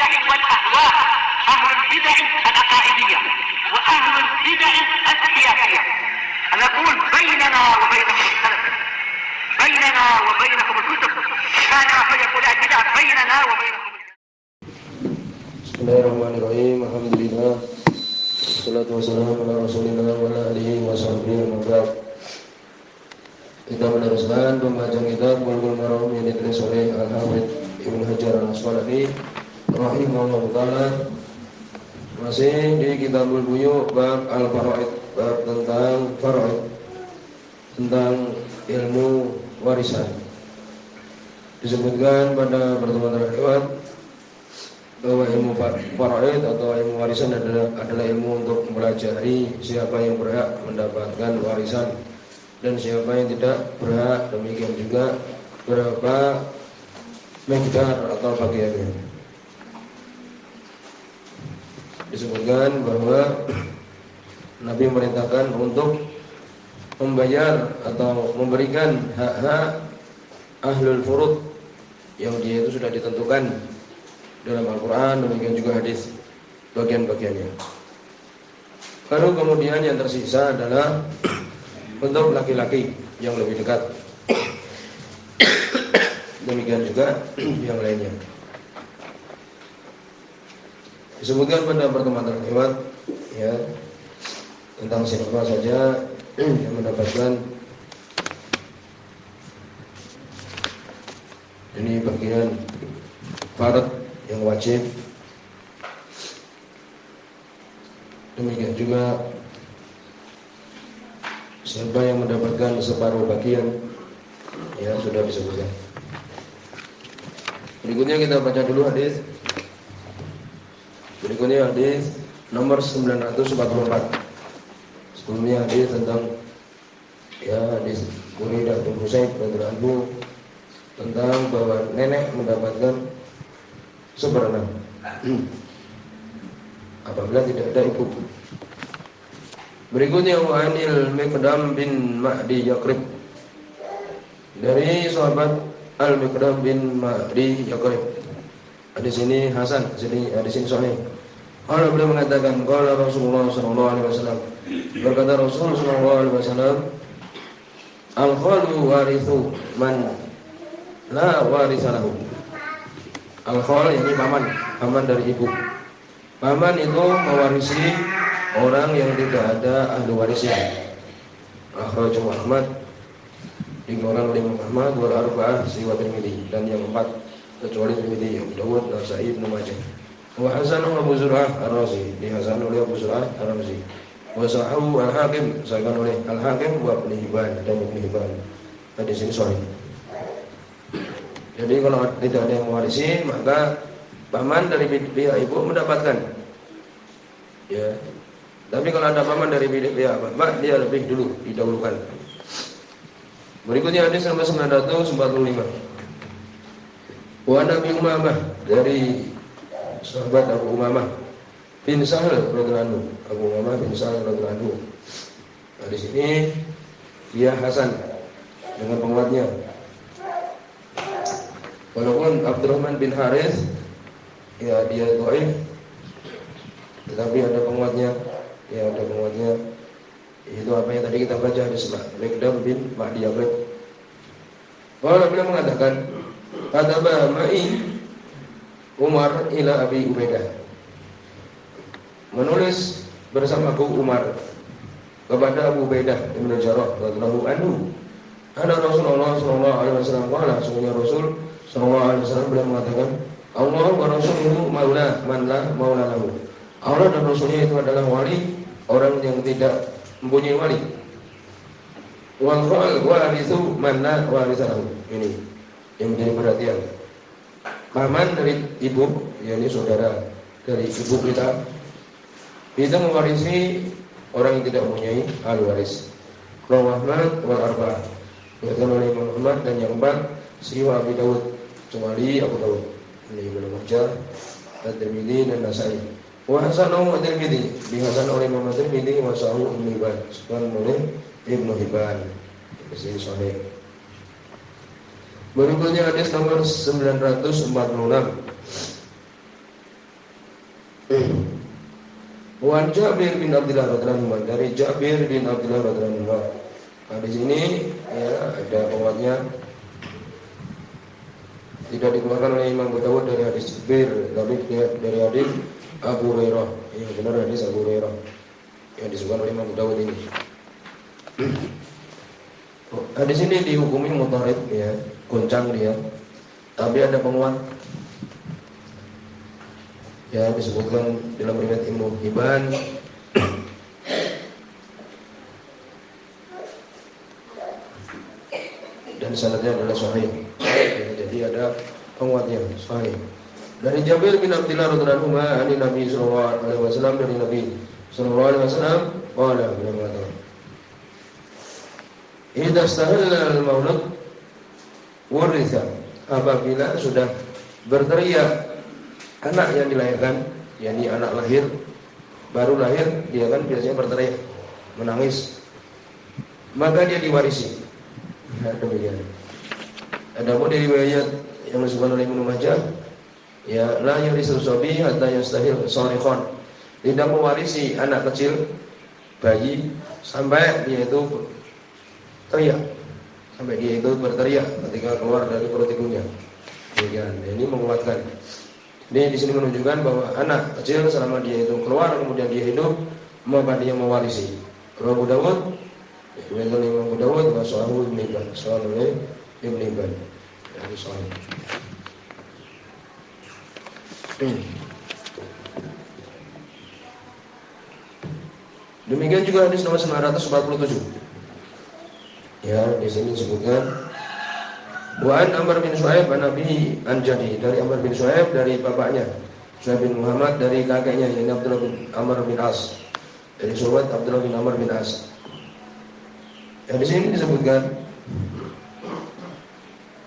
البدع والأهواء، أهل البدع العقائدية وأهل البدع السياسية. نقول بيننا وبينكم السلف، بيننا وبينكم الكتب، كان فيقول البدع بيننا وبينكم. Bismillahirrahmanirrahim. Alhamdulillah. Wassalatu wassalamu ala Rasulillah wa ala alihi wa sahbihi wa man. Kita meneruskan pembacaan kitab Bulughul Maram yang ditulis oleh Al-Hafidz Ibnu Hajar Al-Asqalani rahimahullah taala. Masih di Kitabul Buyu' bab Al-Faraid, bab tentang faraid, tentang ilmu warisan. Disebutkan pada pertemuan terakhir bahwa ilmu faraid atau ilmu warisan adalah ilmu untuk mempelajari siapa yang berhak mendapatkan warisan dan siapa yang tidak berhak, demikian juga berapa miqdar atau bagiannya. Disebutkan bahwa Nabi memerintahkan untuk membayar atau memberikan hak-hak ahlul furud yang dia itu sudah ditentukan dalam Al-Quran, demikian juga hadis bagian-bagiannya. Lalu kemudian yang tersisa adalah untuk laki-laki yang lebih dekat, demikian juga yang lainnya. Disebutkan pada pertemuan terlewat ya, tentang siapa saja yang mendapatkan ini bagian farad yang wajib, demikian juga siapa yang mendapatkan separuh bagian, ya sudah disebutkan. Berikutnya kita baca dulu hadis. Berikutnya hadis nomor 944. Sebelumnya hadis tentang hadis Buraidah bin Husayb radhiyallahu anhu tentang bahwa nenek mendapatkan seberenam apabila tidak ada ibu. Berikutnya Wa'anil Miqdam bin Ma'di Yaqrib, dari sahabat Al-Miqdam bin Ma'di Yaqrib. Hadis ini hasan, hadis ini sahih. Allah beliau mengatakan, qala Rasulullah sallallahu alaihi wasallam, berkata Rasul sallallahu alaihi wasallam, al-khalu warithu man la warisalahu. Al-khal ini paman dari ibu. Paman itu mewarisi orang yang tidak ada ahli warisnya. Akhrajahu Ahmad, dikeluarkan oleh Imam Ahmad wal arba'ah siwa Tirmidzi, dan yang 4 kecuali Tirmidzi, Abu Dawud, Nasa'i, Ibnu Majah. Wa hasanahu Abu Zur'ah Ar-Razi, dihasan oleh Abu Zur'ah Ar-Razi. Wa sahahu Al-Hakim, disahkan oleh Al-Hakim wa Ibnu Hibban dan Ibnu Hibban. Hadis ini sahih. Jadi kalau tidak ada yang mewarisi, maka paman dari pihak ibu mendapatkan. Ya. Tapi kalau ada paman dari pihak bapak, dia lebih dulu didahulukan. Berikutnya hadis nomor 945. Wa Nabi Umamah, dari sahabat Abu Umamah bin Sahal radhiyallahu anhu. Abu Umamah bin Sahal radhiyallahu anhu. Hadis ini dia hasan dengan penguatnya. Walaupun Abdurrahman bin Harith dia dhaif, tetapi ada penguatnya. Itu apa yang tadi kita baca di sebelah Miqdam bin Ma'di Yaqrib. Beliau mengatakan, kataba ma'i Umar ila Abi Ubaidah, menulis bersamaku Umar kepada Abu Ubaidah bin Jarrah radhiyallahu anhu, ada Rasulullah sallallahu alaihi wasallam, sungguhnya Rasul sallallahu alaihi wasallam beliau mengatakan, Allah wa rasuluhu maula man la maula lahu. Allah dan Rasulnya itu adalah wali orang yang tidak mempunyai wali. Wal warithu man la waritha lahu. Ini yang menjadi perhatian. Paman dari ibu, yakni saudara dari ibu kita, itu mewarisi orang yang tidak mempunyai ahli waris. Rawahu Ahmad wal arba'ah, diriwayatkan oleh Imam Ahmad dan yang 4 siwa Abi Dawud, kecuali Abu Dawud. Ini Ibnu Majah, At-Tirmidzi dan Nasa'i. Wa hasanahu At-Tirmidzi, dihasan oleh Imam At-Tirmidzi wa sahahu Ibnu Hibban, disebutkan oleh Ibnu Hibban. Ini sahih. Berikutnya hadis nomor 946. Wan Jabir bin Abdullah radhiyallahu anhu, dari Jabir bin Abdullah radhiyallahu anhu. Nah, di sini ya ada penguatnya. Tidak dikeluarkan oleh Imam Abu Dawud dari hadis Jabir, tapi dari hadis Abu Hurairah. Yang benar hadis Abu Hurairah yang disebutkan oleh Imam Abu Dawud ini. Hadis ini dihukumi mutharib ya, goncang dia. Tapi ada penguat. Ya disebutkan dalam riwayat Ibnu Hibban dan sanadnya adalah sahih. Ya, jadi ada penguatnya sahih. Dari Jabir bin Abdullah radhiyallahu anhu, dari Nabi sallallahu alaihi wasallam, dari Nabi sallallahu alaihi wasallam, qala beliau mengatakan, "Idza istahalla al-maulud waritha." Apabila sudah berteriak anak yang dilahirkan, yakni anak lahir, baru lahir, dia kan biasanya berteriak, menangis, maka dia diwarisi. Nah, demikian. Adapun dari riwayat yang disebutkan oleh Ibnu Majah, ya la yurisul sabi hatta yastahil sharikhon. Tidak mewarisi anak kecil, bayi, sampai dia itu teriak, sampai dia itu berteriak ketika keluar dari perut ibunya. Demikian. Ini menguatkan. Ini di sini menunjukkan bahwa anak kecil selama dia itu keluar kemudian dia hidup, maka dia mewarisi. Abu Dawud, riwayat Imam Abu Dawud, wa sahahu Ibnu Hibban, sahih Ibnu Hibban. Ya, sahih. Demikian juga hadis nomor 947. Ya, di sini disebutkan wa an Amr bin Shu'aib an Nabi an Jadi, dari Amr bin Shu'aib dari bapaknya Shu'aib bin Muhammad, dari kakeknya yakni Abdullah bin Amr bin As, dari sahabat Abdullah bin Amr bin As. Ya, di sini disebutkan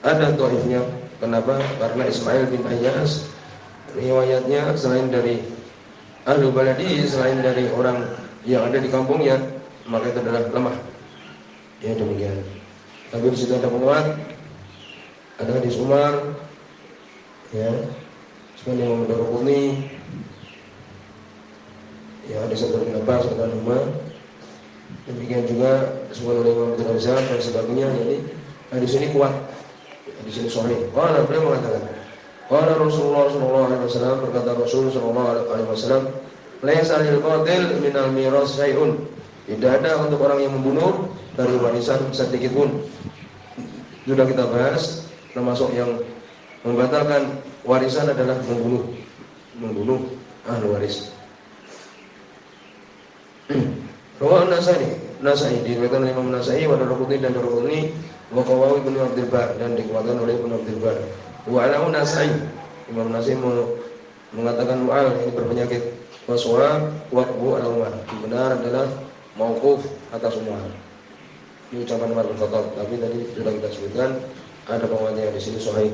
ada dhaifnya. Kenapa? Karena Ismail bin Ayyas riwayatnya selain dari Ahlul Baladi, selain dari orang yang ada di kampungnya, maka itu adalah lemah. Ya, demikian. Tapi di situ ada penguat. Ada hadis Umar, ya, sebenarnya yang mendarukuni, ya, hadis Abdullah bin Abbas dan Umar. Demikian juga disebutkan oleh Imam Ibnu Razak dan sebagainya. Jadi hadis ini kuat, hadis ini sahih. Qala, beliau mengatakan, qala Rasulullah sallallahu alaihi wasallam, berkata Rasul sallallahu alaihi wasallam, laisa lil qatil minal miras syai'un. Tidak ada untuk orang yang membunuh dari warisan sedikit pun. Sudah kita bahas, termasuk yang membatalkan warisan adalah membunuh ahli waris. Rawah Nasai diriwayatkan oleh Imam Nasai, wa Daraqutni dan Daraqutni, wa Qawawi bin Abdul Bar, dan dikuatkan oleh Ibnu Abdul Bar. Wa alahu Nasai, Imam Nasai mengatakan mu'al ini berpenyakit. Waswa waqbu al-Umar, benar adalah mauquf atas Umar. Ini ucapan Umar bin Khattab, tapi tadi sudah kita sebutkan ada penguatnya di sini sahih.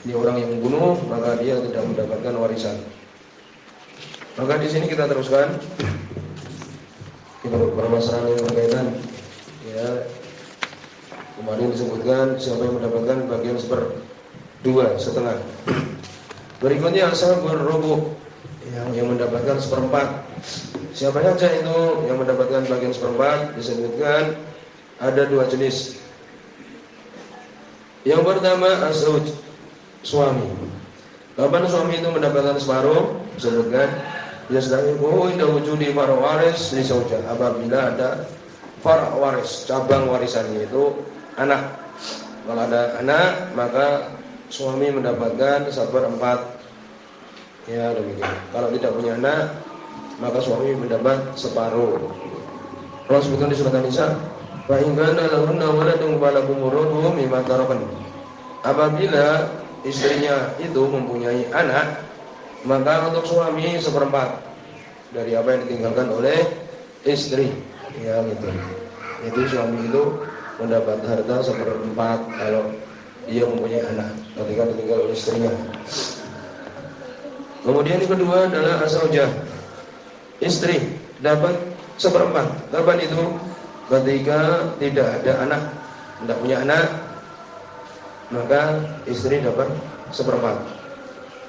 Ini orang yang membunuh maka dia tidak mendapatkan warisan. Maka di sini kita teruskan kita permasalahan yang berkaitan, ya, kemarin disebutkan siapa yang mendapatkan bagian 1/2. Berikutnya ashabul rubu, yang mendapatkan 1/4. Siapa saja itu yang mendapatkan bagian 1/4? Disebutkan ada 2 jenis. Yang pertama az-zauj, suami. Kapan suami itu mendapatkan separuh? Disebutkan yastahiqu inda wujudi far' waris li zaujah, apabila ada far' waris, cabang warisannya itu anak. Kalau ada anak maka suami mendapatkan 1/4. Ya, demikian. Kalau tidak punya anak maka suami mendapat separuh. Allah sebutkan di surat An-Nisa, fa in kana lahunna waladun falakum rubu'u mimma tarakan. Apabila istrinya itu mempunyai anak, maka untuk suami 1/4 dari apa yang ditinggalkan oleh istri. Ya, gitu. Itu suami itu mendapat harta 1/4 kalau dia mempunyai anak ketika ditinggal oleh istrinya. Kemudian yang kedua adalah az-zaujah, istri dapat 1/4. Kapan itu? Ketika tidak ada anak, tidak punya anak, maka istri dapat 1/4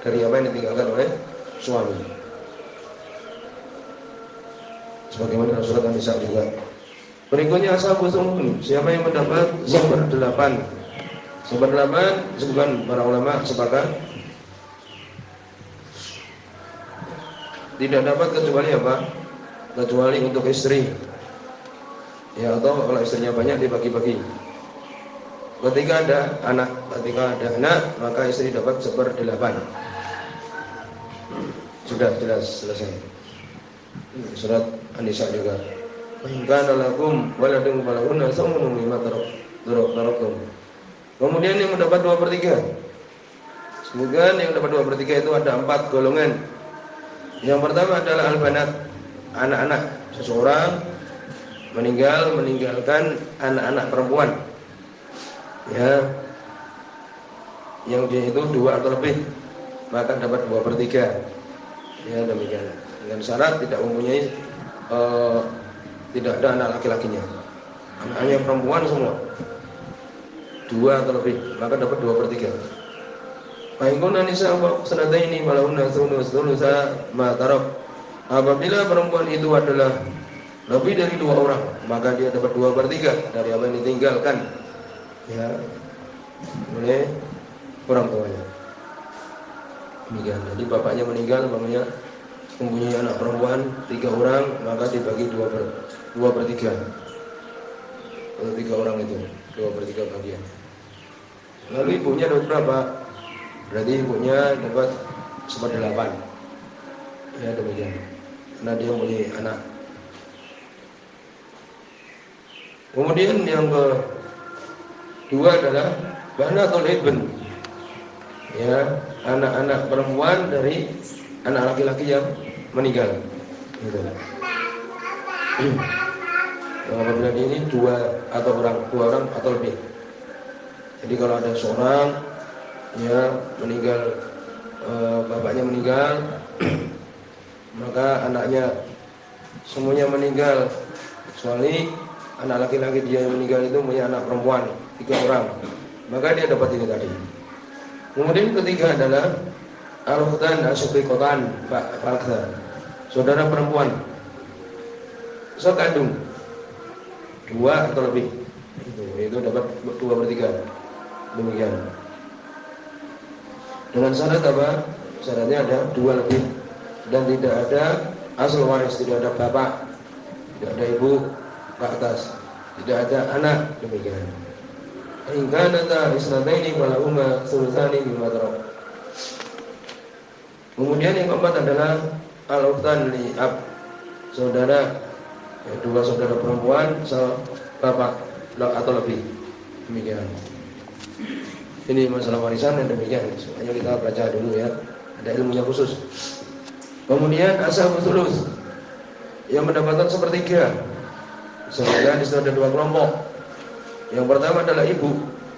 dari apa yang ditinggalkan oleh suami. sebagaimana surat An-Nisa juga. Berikutnya ashabus sumun, siapa yang mendapat seperdelapan. Seperdelapan disebutkan para ulama sepakat tidak dapat kecuali apa? Kecuali untuk istri. Ya, atau kalau istrinya banyak dibagi-bagi. Ketika ada anak, maka istri dapat seperdelapan. Sudah jelas selesai. Surat An-Nisa juga. Kana lakum waladun falahunna sawmun mimma taraktum. Kemudian yang mendapat 2/3. Semoga yang mendapat 2/3 itu ada 4 golongan. Yang pertama adalah al-banat, anak-anak. Seseorang meninggalkan anak-anak perempuan. Ya. Yang dia itu 2 atau lebih, maka dapat 2/3. Ya, demikian. Dengan syarat tidak mempunyai tidak ada anak laki-lakinya. Anaknya perempuan semua. 2 atau lebih, maka dapat 2/3. Fa'ingkuna nisa sanataini falahunna thulutsa ma tarak. Apabila perempuan itu adalah lebih dari 2 orang, maka dia dapat 2/3 dari apa yang ditinggalkan, ya, oleh orang tuanya. Demikian. Jadi bapaknya meninggal, mamanya mempunyai anak perempuan 3 orang, maka dibagi 2/3. Untuk 3 orang itu 2/3 bagian. Lalu ibunya dapat berapa? Berarti ibunya dapat 1/8. Ya, demikian. Karena dia mempunyai anak. Kemudian yang kedua adalah banatul ibn. Ya, anak-anak perempuan dari anak laki-laki yang meninggal. Gitu. Apabila ini 2 orang atau lebih. Jadi kalau ada seorang ya meninggal, bapaknya meninggal, maka anaknya semuanya meninggal kecuali anak laki-laki dia yang meninggal itu punya anak perempuan 3 orang, maka dia dapat ini tadi. Kemudian ketiga adalah al-ukhtan asyaqiqatan fakta, saudara perempuan sekandung 2 atau lebih, itu dapat 2/3. Demikian. Dengan syarat apa? Syaratnya ada 2 lebih dan tidak ada asal waris, tidak ada bapak, tidak ada ibu ke atas, tidak ada anak. Demikian. Hingga nata isnataini walahuma thulutsani mimma tarak. Kemudian yang keempat adalah al-ukhtan li ab, saudara, 2 saudara perempuan bapak atau lebih. Demikian. Ini masalah warisan dan demikian. Semuanya kita baca dulu ya. Ada ilmunya khusus. Kemudian ashabus sulus yang mendapatkan 1/3. Sehingga di situ ada 2 kelompok. Yang pertama adalah ibu.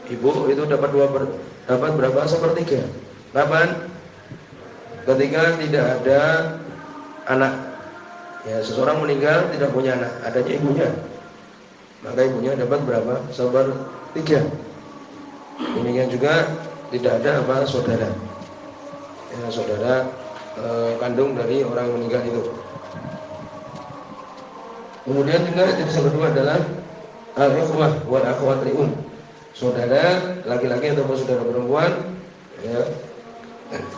Ibu itu dapat berapa? 1/3. Kapan? Ketika tidak ada anak. Ya, seseorang meninggal tidak punya anak, adanya ibunya. Maka ibunya dapat berapa? 1/3. Demikian juga tidak ada apa? Saudara. Ya, saudara kandung dari orang yang meninggal itu. Kemudian juga jenis yang kedua adalah al-ikhwah wal akhwat li'um. Saudara laki-laki ataupun saudara perempuan ya,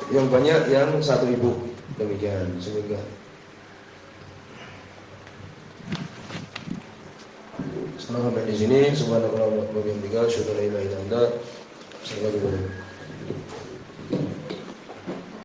yang banyak yang satu ibu. Demikian sehingga sampai di sini subhanallah wa bihamdihi asyhadu an la ilaha illa anta astaghfiruka wa atubu ilaik.